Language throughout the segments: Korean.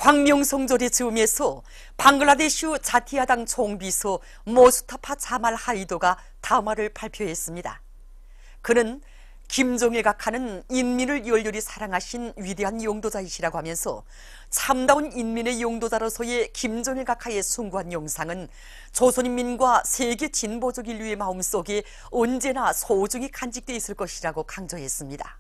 광명성절의 즈음에서 방글라데슈 자티야당 총비서 모스타파 자말 하이도가 담화를 발표했습니다. 그는 김정일 각하는 인민을 열렬히 사랑하신 위대한 용도자이시라고 하면서 참다운 인민의 용도자로서의 김정일 각하의 숭고한 영상은 조선인민과 세계 진보적 인류의 마음속에 언제나 소중히 간직되어 있을 것이라고 강조했습니다.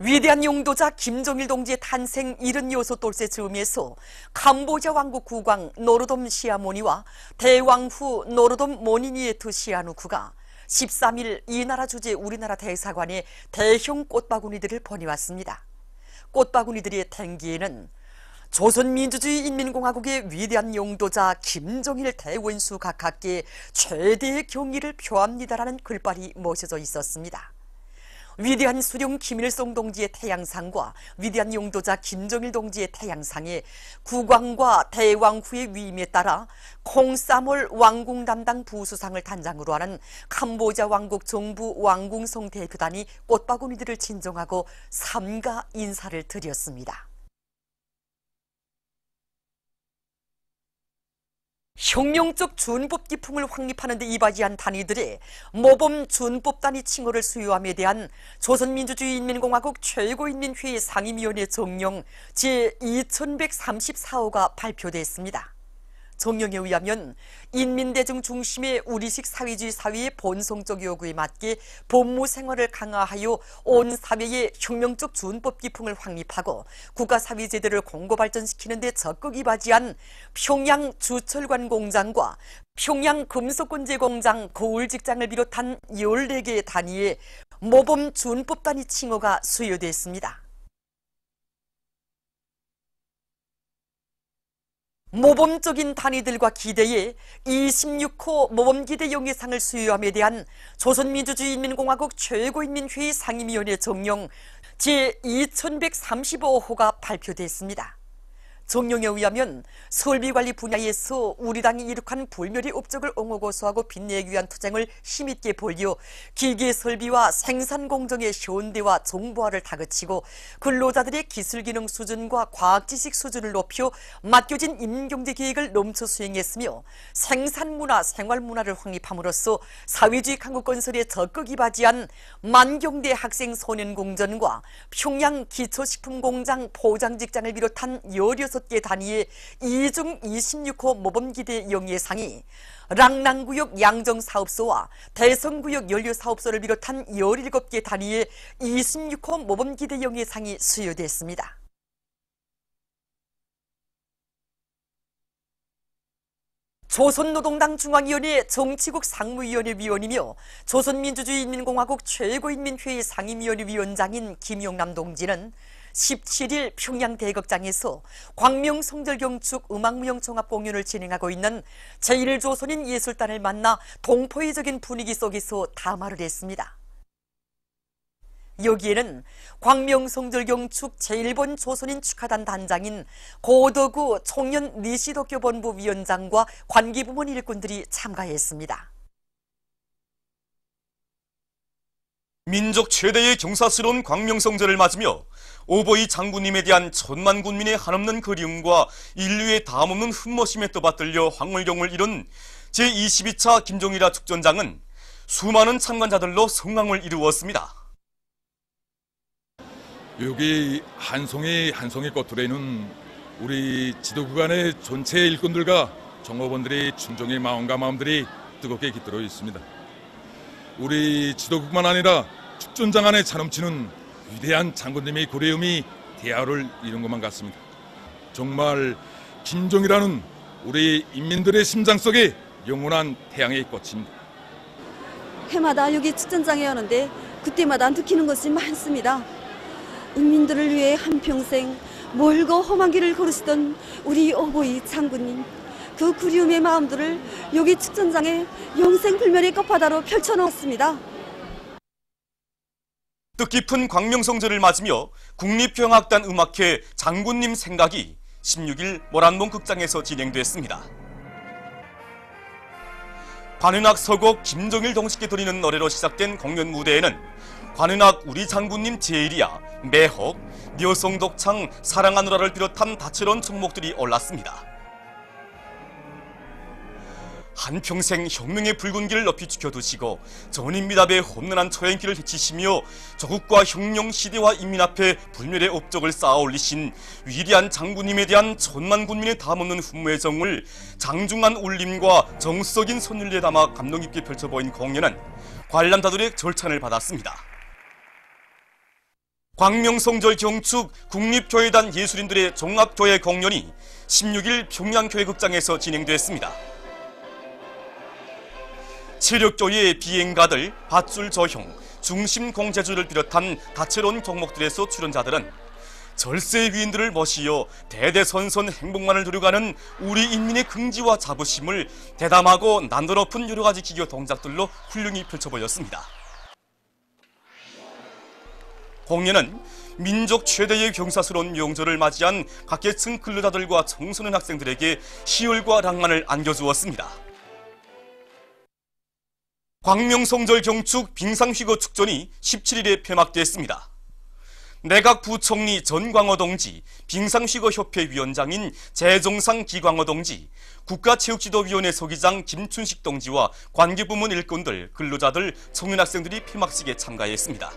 위대한 용도자 김정일 동지의 탄생 76돌째 즈음에서 캄보디아 왕국 국왕 노르돔 시아모니와 대왕후 노르돔 모니니에트 시아누쿠가 13일 이 나라 주재 우리나라 대사관에 대형 꽃바구니들을 보내왔습니다. 꽃바구니들의 탱기에는 조선민주주의인민공화국의 위대한 용도자 김정일 대원수 각하께 최대의 경의를 표합니다라는 글발이 모셔져 있었습니다. 위대한 수령 김일성 동지의 태양상과 위대한 용도자 김정일 동지의 태양상에 국왕과 대왕후의 위임에 따라 콩사몰 왕궁 담당 부수상을 단장으로 하는 캄보디아 왕국 정부 왕궁성 대표단이 꽃바구니들을 진정하고 삼가 인사를 드렸습니다. 혁명적 준법 기풍을 확립하는 데 이바지한 단위들의 모범 준법 단위 칭호를 수여함에 대한 조선민주주의인민공화국 최고인민회의 상임위원회 정령 제2134호가 발표됐습니다. 정령에 의하면 인민대중 중심의 우리식 사회주의 사회의 본성적 요구에 맞게 법무 생활을 강화하여 온 사회의 혁명적 준법 기풍을 확립하고 국가사회 제도를 공고 발전시키는 데 적극 이바지한 평양 주철관 공장과 평양 금속건재 공장 거울직장을 비롯한 14개의 단위의 모범 준법 단위 칭호가 수여됐습니다. 모범적인 단위들과 기대에 26호 모범기대 영예상을 수여함에 대한 조선민주주의인민공화국 최고인민회의 상임위원회 정령 제2135호가 발표됐습니다. 정령에 의하면 설비관리 분야에서 우리 당이 이룩한 불멸의 업적을 옹호고소하고 빛내기 위한 투쟁을 힘있게 벌여 기계설비와 생산공정의 현대화 정보화를 다그치고 근로자들의 기술기능 수준과 과학지식 수준을 높여 맡겨진 인민경제계획을 넘쳐 수행했으며 생산문화, 생활문화를 확립함으로써 사회주의 강국 건설에 적극 이바지한 만경대 학생소년공전과 평양 기초식품공장 포장직장을 비롯한 16개 단위의 2중 26호 모범기대 영예상이 랑랑구역 양정사업소와 대성구역 연료사업소를 비롯한 17개 단위의 26호 모범기대 영예상이 수여됐습니다. 조선노동당 중앙위원회 정치국 상무위원회 위원이며 조선민주주의인민공화국 최고인민회의 상임위원회 위원장인 김용남 동지는 17일 평양 대극장에서 광명성절경축 음악무용종합공연을 진행하고 있는 제1조선인 예술단을 만나 동포애적인 분위기 속에서 담화를 했습니다. 여기에는 광명성절경축 제1본 조선인 축하단 단장인 고덕우 청년 니시도쿄본부 위원장과 관계부문 일꾼들이 참가했습니다. 민족 최대의 경사스러운 광명성절을 맞으며 오보이 장군님에 대한 천만 군민의 한없는 그리움과 인류의 다함없는 흠모심에 떠받들려 황홀경을 이룬 제22차 김정일화 축전장은 수많은 참관자들로 성황을 이루었습니다. 여기 한 송이 한 송이 꽃들에는 우리 지도구간의 전체 일꾼들과 정호원들의 충정의 마음과 마음들이 뜨겁게 깃들어 있습니다. 우리 지도국만 아니라 축전장 안에 차넘치는 위대한 장군님의 고려움이 대화를 이룬 것만 같습니다. 정말 김정이라는 우리 인민들의 심장 속에 영원한 태양의 꽃입니다. 해마다 여기 축전장에 오는데 그때마다 느끼는 것이 많습니다. 인민들을 위해 한평생 멀고 험한 길을 걸으시던 우리 오보이 장군님, 그 그리움의 마음들을 여기 축전장에 영생불멸의 꽃바다로 펼쳐놓았습니다. 뜻깊은 광명성절을 맞으며 국립평학단 음악회 장군님 생각이 16일 모란봉 극장에서 진행됐습니다. 관현악 서곡 김정일 동식에 드리는 노래로 시작된 공연 무대에는 관은악 우리 장군님 제일이야, 매헉, 묘성독창, 사랑하누라를 비롯한 다채로운 종목들이 올랐습니다. 한평생 혁명의 붉은 길을 높이 지켜두시고 전인미답의 험난한 초행길을 헤치시며 조국과 혁명 시대와 인민 앞에 불멸의 업적을 쌓아 올리신 위대한 장군님에 대한 천만 군민의 담없는 훈무의 정을 장중한 울림과 정수적인 선율에 담아 감동 깊게 펼쳐보인 공연은 관람자들의 절찬을 받았습니다. 광명성절 경축 국립교회단 예술인들의 종합교회 공연이 16일 평양교회극장에서 진행됐습니다. 체력교회 비행가들, 밧줄 저형, 중심 공제주를 비롯한 다채로운 종목들에서 출연자들은 절세 위인들을 모시어 대대선선 행복만을 누려가는 우리 인민의 긍지와 자부심을 대담하고 난도 높은 여러 가지 기교 동작들로 훌륭히 펼쳐보였습니다. 공연은 민족 최대의 경사스러운 명절을 맞이한 각계층 근로자들과 청소년 학생들에게 희열과 낭만을 안겨주었습니다. 광명성절 경축 빙상휘거 축전이 17일에 폐막됐습니다. 내각 부총리 전광호 동지, 빙상휘거협회 위원장인 재종상 기광호 동지, 국가체육지도위원회 서기장 김춘식 동지와 관계부문 일꾼들, 근로자들, 청년학생들이 폐막식에 참가했습니다.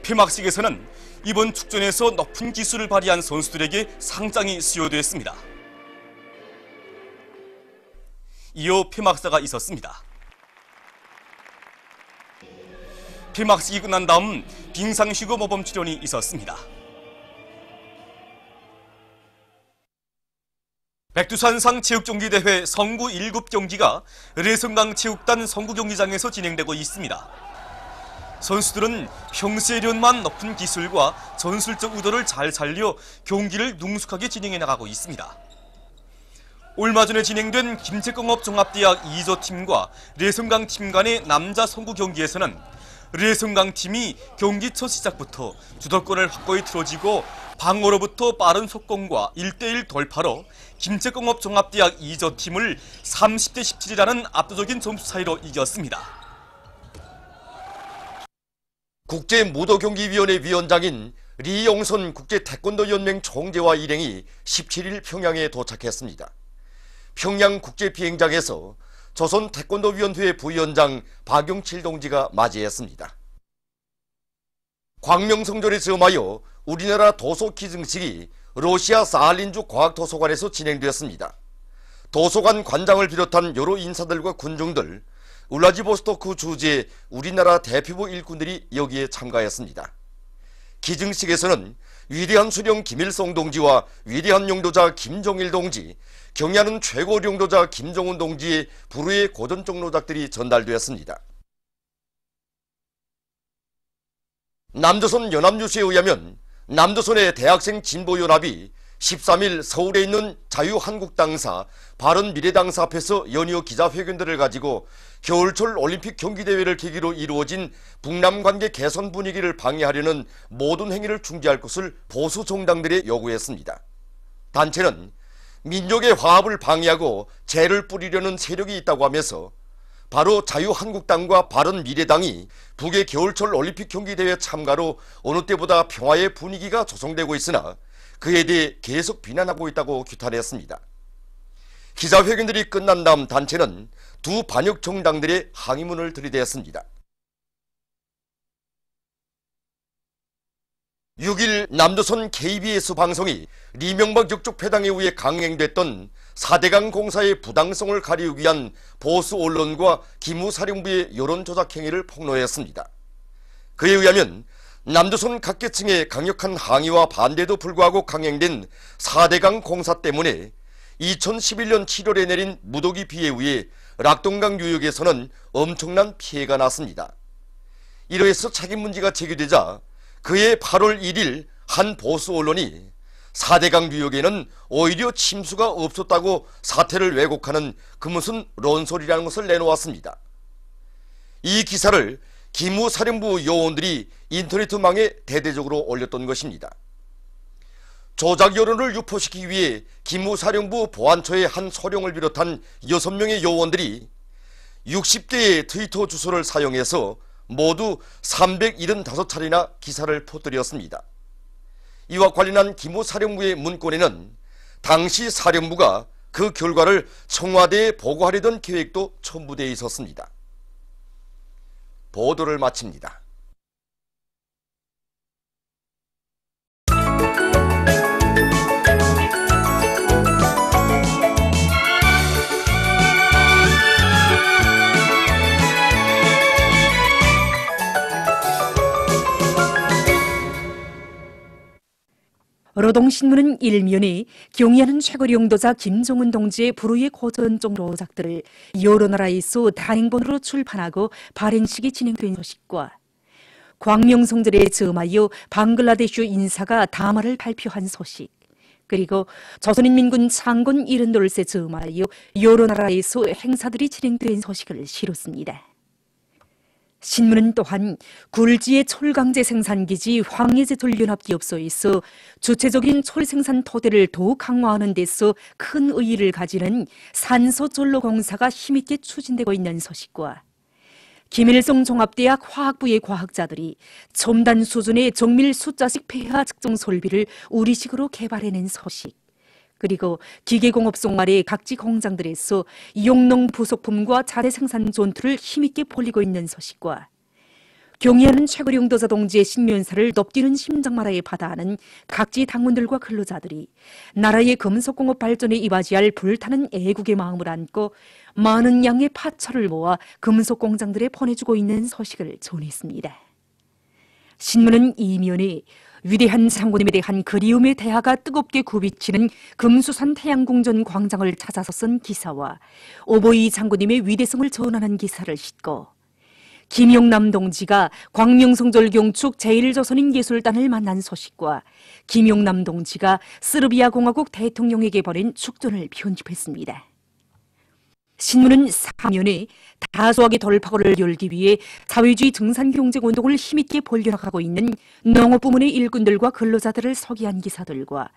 폐막식에서는 이번 축전에서 높은 기술을 발휘한 선수들에게 상장이 수여됐습니다. 이어 폐막사가 있었습니다. 폐막식이 끝난 다음 빙상휘거 모범 출연이 있었습니다. 백두산상 체육경기대회 성구 1급 경기가 의뢰성강 체육단 성구경기장에서 진행되고 있습니다. 선수들은 평소에련만 높은 기술과 전술적 의도를 잘 살려 경기를 능숙하게 진행해 나가고 있습니다. 얼마 전에 진행된 김책공업종합대학 2조팀과 뢰성강팀 간의 남자 성구 경기에서는 뢰성강팀이 경기 첫 시작부터 주도권을 확고히 틀어쥐고 방어로부터 빠른 속공과 1대1 돌파로 김책공업종합대학 2조팀을 30대 17이라는 압도적인 점수 차이로 이겼습니다. 국제무도경기위원회 위원장인 리용선 국제태권도연맹 총재와 일행이 17일 평양에 도착했습니다. 평양국제비행장에서 조선태권도위원회 부위원장 박용칠 동지가 맞이했습니다. 광명성절에 점하여 우리나라 도서 기증식이 러시아 사할린주 과학도서관에서 진행되었습니다. 도서관 관장을 비롯한 여러 인사들과 군중들, 울라디보스토크 주재 우리나라 대표부 일꾼들이 여기에 참가했습니다. 기증식에서는 위대한 수령 김일성 동지와 위대한 용도자 김정일 동지, 경의하는 최고 용도자 김정은 동지의 불후의 고전적 노작들이 전달되었습니다. 남조선 연합뉴스에 의하면 남조선의 대학생 진보연합이 13일 서울에 있는 자유한국당사, 바른미래당사 앞에서 연이어 기자회견들을 가지고 겨울철 올림픽 경기대회를 계기로 이루어진 북남관계 개선 분위기를 방해하려는 모든 행위를 중지할 것을 보수 정당들에 요구했습니다. 단체는 민족의 화합을 방해하고 재를 뿌리려는 세력이 있다고 하면서 바로 자유한국당과 바른미래당이 북의 겨울철 올림픽 경기대회 참가로 어느 때보다 평화의 분위기가 조성되고 있으나 그에 대해 계속 비난하고 있다고 규탄했습니다. 기자회견들이 끝난 다음 단체는 두 반역 정당들의 항의문을 들이댔습니다. 6일 남조선 KBS 방송이 리명박 역적 회당에 의해 강행됐던 4대강 공사의 부당성을 가리우기 위한 보수 언론과 기무사령부의 여론조작 행위를 폭로했습니다. 그에 의하면 남조선 각계층의 강력한 항의와 반대도 불구하고 강행된 4대강 공사 때문에 2011년 7월에 내린 무더기 비에 의해 락동강 유역에서는 엄청난 피해가 났습니다. 이러해서 책임 문제가 제기되자 그해 8월 1일 한 보수 언론이 4대강 유역에는 오히려 침수가 없었다고 사태를 왜곡하는 그 무슨 론소리라는 것을 내놓았습니다. 이 기사를 기무사령부 요원들이 인터넷망에 대대적으로 올렸던 것입니다. 조작 여론을 유포시키기 위해 기무사령부 보안처의 한 소령을 비롯한 6명의 요원들이 60개의 트위터 주소를 사용해서 모두 375차례나 기사를 퍼뜨렸습니다. 이와 관련한 기무 사령부의 문건에는 당시 사령부가 그 결과를 청와대에 보고하려던 계획도 첨부되어 있었습니다. 보도를 마칩니다. 노동신문은 일면에 경의하는 최고 용도자 김종은 동지의 불후의 고전적 로작들을 여러 나라에서 단행본으로 출판하고 발행식이 진행된 소식과 광명성절에 즈음하여 방글라데슈 인사가 담화를 발표한 소식, 그리고 조선인민군 창군 72세 즈음하여 여러 나라에서 행사들이 진행된 소식을 실었습니다. 신문은 또한 굴지의 철강제 생산기지 황해제철연합기업소에서 주체적인 철생산 토대를 더욱 강화하는 데서 큰 의의를 가지는 산소전로공사가 힘있게 추진되고 있는 소식과 김일성 종합대학 화학부의 과학자들이 첨단 수준의 정밀 숫자식 폐하 측정 설비를 우리식으로 개발해낸 소식, 그리고 기계공업 송말의 각지 공장들에서 용농 부속품과 자재 생산 전투를 힘있게 벌이고 있는 소식과 경의하는 최고 용도자 동지의 신면사를 높뛰는 심장마라에 받아하는 각지 당원들과 근로자들이 나라의 금속공업 발전에 이바지할 불타는 애국의 마음을 안고 많은 양의 파철을 모아 금속공장들에 보내주고 있는 소식을 전했습니다. 신문은 이면에 위대한 장군님에 대한 그리움의 대하가 뜨겁게 굽이치는 금수산 태양궁전 광장을 찾아서 쓴 기사와 오보이 장군님의 위대성을 전하는 기사를 싣고 김용남 동지가 광명성절 경축 제1조선인 예술단을 만난 소식과 김용남 동지가 스르비아 공화국 대통령에게 보낸 축전을 편집했습니다. 신문은 사면에 다소하게 돌파구를 열기 위해 사회주의 증산경제운동을 힘있게 벌려나가고 있는 농업부문의 일꾼들과 근로자들을 소개한 기사들과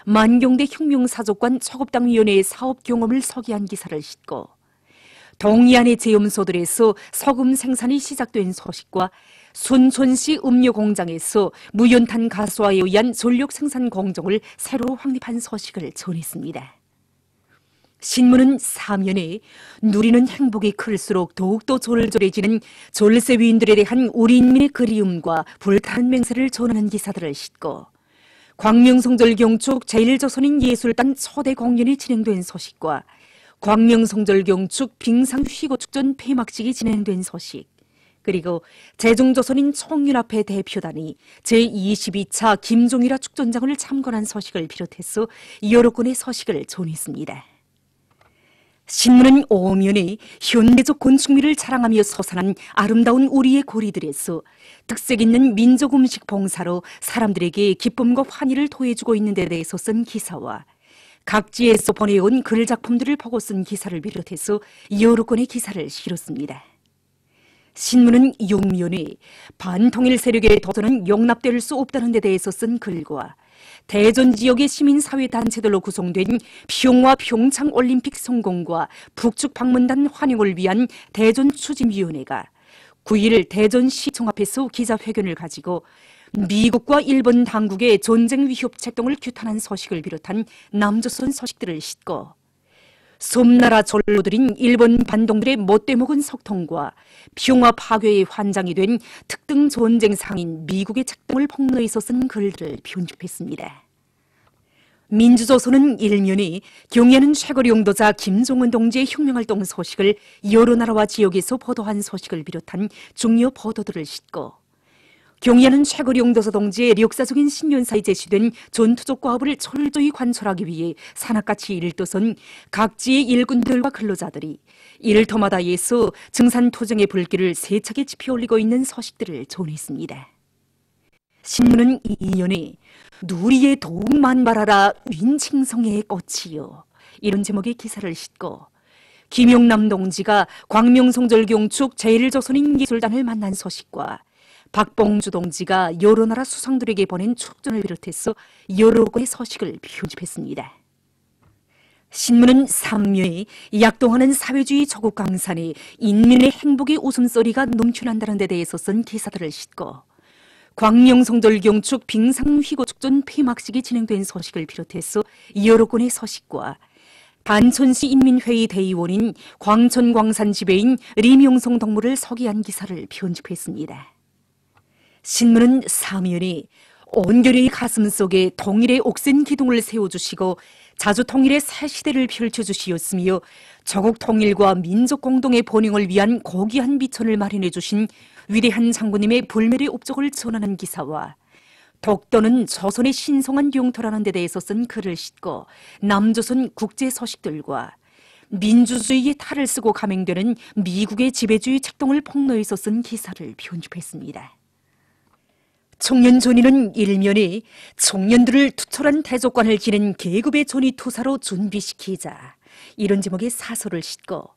만경대 혁명사족관 초급당위원회의 사업 경험을 소개한 기사를 싣고 동해안의 제염소들에서 소금 생산이 시작된 소식과 순천시 음료공장에서 무연탄 가스화에 의한 전력 생산 공정을 새로 확립한 소식을 전했습니다. 신문은 사면에 누리는 행복이 클수록 더욱더 졸졸해지는 졸세위인들에 대한 우리 인민의 그리움과 불타는 맹세를 전하는 기사들을 싣고 광명성절 경축 제1조선인 예술단 초대 공연이 진행된 소식과 광명성절 경축 빙상휘고축전 폐막식이 진행된 소식, 그리고 제중조선인 총연합회 대표단이 제22차 김종일화 축전장을 참관한 소식을 비롯해서 여러 건의 소식을 전했습니다. 신문은 오면에 현대적 건축미를 자랑하며 솟아난 아름다운 우리의 고리들에서 특색 있는 민족 음식 봉사로 사람들에게 기쁨과 환희를 토해주고 있는 데 대해서 쓴 기사와 각지에서 보내온 글 작품들을 보고 쓴 기사를 비롯해서 여러 건의 기사를 실었습니다. 신문은 용면에 반통일 세력의 도전은 용납될 수 없다는 데 대해서 쓴 글과 대전 지역의 시민사회단체들로 구성된 평화 평창올림픽 성공과 북측 방문단 환영을 위한 대전 추진위원회가 9일 대전시청 앞에서 기자회견을 가지고 미국과 일본 당국의 전쟁 위협 책동을 규탄한 소식을 비롯한 남조선 소식들을 싣고 섬나라 졸로들인 일본 반동들의 못돼 먹은 석통과 평화 파괴의 환장이 된 특등 전쟁 상인 미국의 책동을 폭로해서 쓴 글들을 편집했습니다. 민주조선은 일면에 경의하는 최고 용도자 김종은 동지의 혁명활동 소식을 여러 나라와 지역에서 보도한 소식을 비롯한 중요 보도들을 싣고 경의하는 최고 용도자 동지의 역사적인 신년사에 제시된 전투적 과업을 철저히 관철하기 위해 산악같이 일떠선 각지의 일꾼들과 근로자들이 일터마다에서 증산투쟁의 불길을 세차게 지펴올리고 있는 소식들을 전했습니다. 신문은 이년에 누리의 더욱 만발하라 윈칭성의 꽃이요, 이런 제목의 기사를 싣고 김용남 동지가 광명성절 경축 제1조선인 예술단을 만난 소식과 박봉주 동지가 여러 나라 수상들에게 보낸 축전을 비롯해서 여러 건의 소식을 편집했습니다. 신문은 삼면에 약동하는 사회주의 저국 강산에 인민의 행복의 웃음소리가 넘쳐난다는 데 대해서 쓴 기사들을 싣고 광명성절 경축 빙상휘고 축전 폐막식이 진행된 소식을 비롯해서 여러 건의 소식과 단천시 인민회의 대의원인 광천광산 지배인 리명성 동무를 서기한 기사를 편집했습니다. 신문은 사면에 온결의 가슴 속에 통일의 옥센 기둥을 세워주시고 자주 통일의 새 시대를 펼쳐주시었으며 조국 통일과 민족 공동의 번영을 위한 고귀한 비천을 마련해 주신 위대한 장군님의 불멸의 업적을 전하는 기사와 독도는 조선의 신성한 영토라는 데 대해서 쓴 글을 싣고 남조선 국제 소식들과 민주주의의 탈을 쓰고 감행되는 미국의 지배주의 책동을 폭로해서 쓴 기사를 편집했습니다. 청년전의는 일면에 청년들을 투철한 대조관을 지닌 계급의 전의 투사로 준비시키자 이런 제목의 사설을 싣고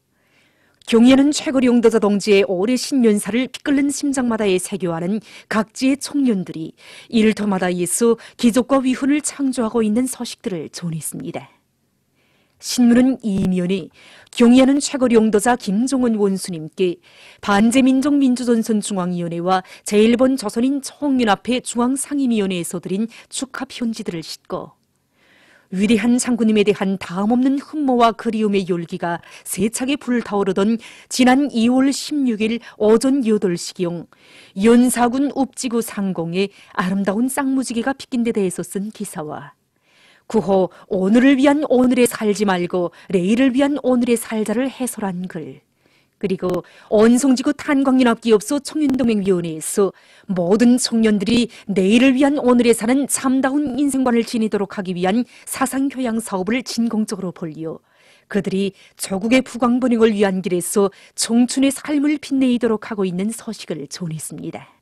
경의하는 최고리 용도자 동지의 올해 신년사를 피끓는 심장마다에 새겨하는 각지의 청년들이 일터마다에서 기적과 위훈을 창조하고 있는 소식들을 전했습니다. 신문은 이면에 경의하는 최고리 용도자 김종은 원수님께 반제민족민주전선중앙위원회와 제1번 조선인 총연합회 중앙상임위원회에서 드린 축하 편지들을 싣고 위대한 장군님에 대한 다음없는 흠모와 그리움의 열기가 세차게 불타오르던 지난 2월 16일 오전 8시경 연사군 읍지구 상공에 아름다운 쌍무지개가 피낀 데 대해서 쓴 기사와 구호 오늘을 위한 오늘에 살지 말고 내일을 위한 오늘에 살자를 해설한 글, 그리고 온성지구 탄광연합기업소 청년동맹위원회에서 모든 청년들이 내일을 위한 오늘에 사는 참다운 인생관을 지니도록 하기 위한 사상교양 사업을 진공적으로 벌려 그들이 조국의 부강번영을 위한 길에서 청춘의 삶을 빛내도록 하고 있는 소식을 전했습니다.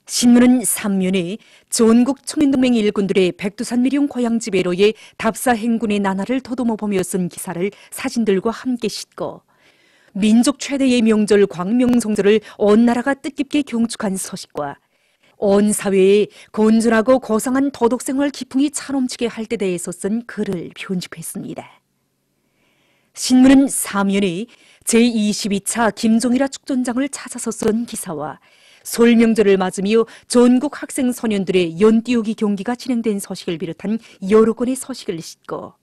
신문은 삼면에 전국 청년동맹 일꾼들의 백두산 미령 고향지배로의 답사 행군의 나날을 더듬어 보며 쓴 기사를 사진들과 함께 싣고 민족 최대의 명절 광명성절을 온 나라가 뜻깊게 경축한 소식과 온 사회에 건전하고 고상한 도덕생활 기풍이 차넘치게 할 때 대해서 쓴 글을 편집했습니다. 신문은 사면에 제22차 김종일아 축전장을 찾아서 쓴 기사와 설 명절을 맞으며 전국 학생 소년들의 연띄우기 경기가 진행된 소식을 비롯한 여러 건의 소식을 싣고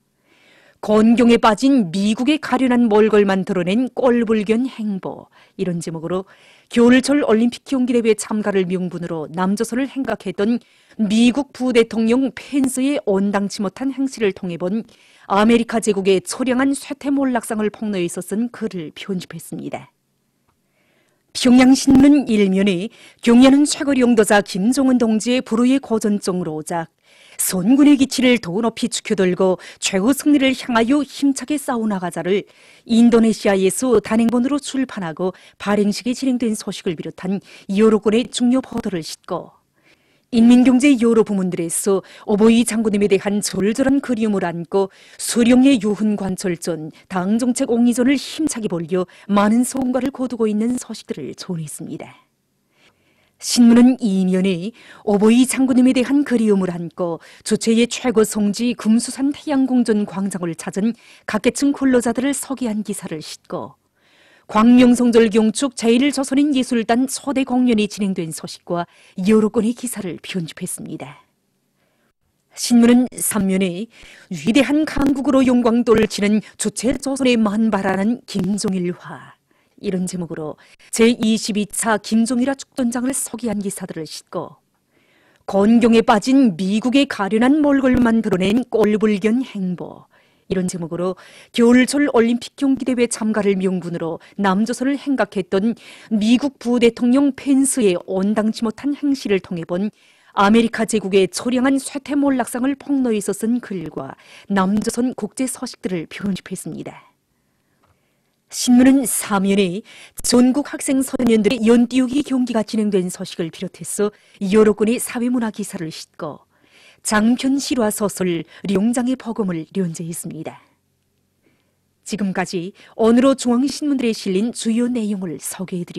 곤경에 빠진 미국의 가련한 몰골만 드러낸 꼴불견 행보 이런 제목으로 겨울철 올림픽 경기대회 참가를 명분으로 남조선을 행각했던 미국 부대통령 펜스의 온당치 못한 행실을 통해 본 아메리카 제국의 처량한 쇠퇴 몰락상을 폭로해서 쓴 글을 편집했습니다. 평양신문 일면에 경의하는 최고리 용도자 김종은 동지의 불후의 고전정으로 오작 선군의 기치를 더 높이 축혀들고 최후 승리를 향하여 힘차게 싸워나가자를 인도네시아에서 단행본으로 출판하고 발행식이 진행된 소식을 비롯한 여러 건의 중요 보도를 싣고 인민경제 여러 부문들에서 오보이 장군님에 대한 절절한 그리움을 안고 수령의 유훈관철전, 당정책 옹이전을 힘차게 벌려 많은 성과를 거두고 있는 소식들을 전했습니다. 신문은 이면에 오보이 장군님에 대한 그리움을 안고 주체의 최고 성지 금수산 태양궁전 광장을 찾은 각계층 근로자들을 서기한 기사를 싣고 광명성절 경축 제1조선인 예술단 초대 공연이 진행된 소식과 여러 건의 기사를 편집했습니다. 신문은 삼면에 위대한 강국으로 영광돌을 치는 주체 조선의 만발하는 김종일화 이런 제목으로 제22차 김종일화 축전장을 서기한 기사들을 싣고 곤경에 빠진 미국의 가련한 몰골만 드러낸 꼴불견 행보 이런 제목으로 겨울철 올림픽 경기대회 참가를 명분으로 남조선을 행각했던 미국 부대통령 펜스의 온당치 못한 행실을 통해 본 아메리카 제국의 처량한 쇠퇴 몰락상을 폭로해서 쓴 글과 남조선 국제 소식들을 편집했습니다. 신문은 사면에 전국 학생 소년들의 연띄우기 경기가 진행된 소식을 비롯해서 여러 건의 사회문화 기사를 싣고 장편 실화 소설 룡장의 복음을 연재했습니다. 지금까지 오늘의 중앙신문들에 실린 주요 내용을 소개해드립니다.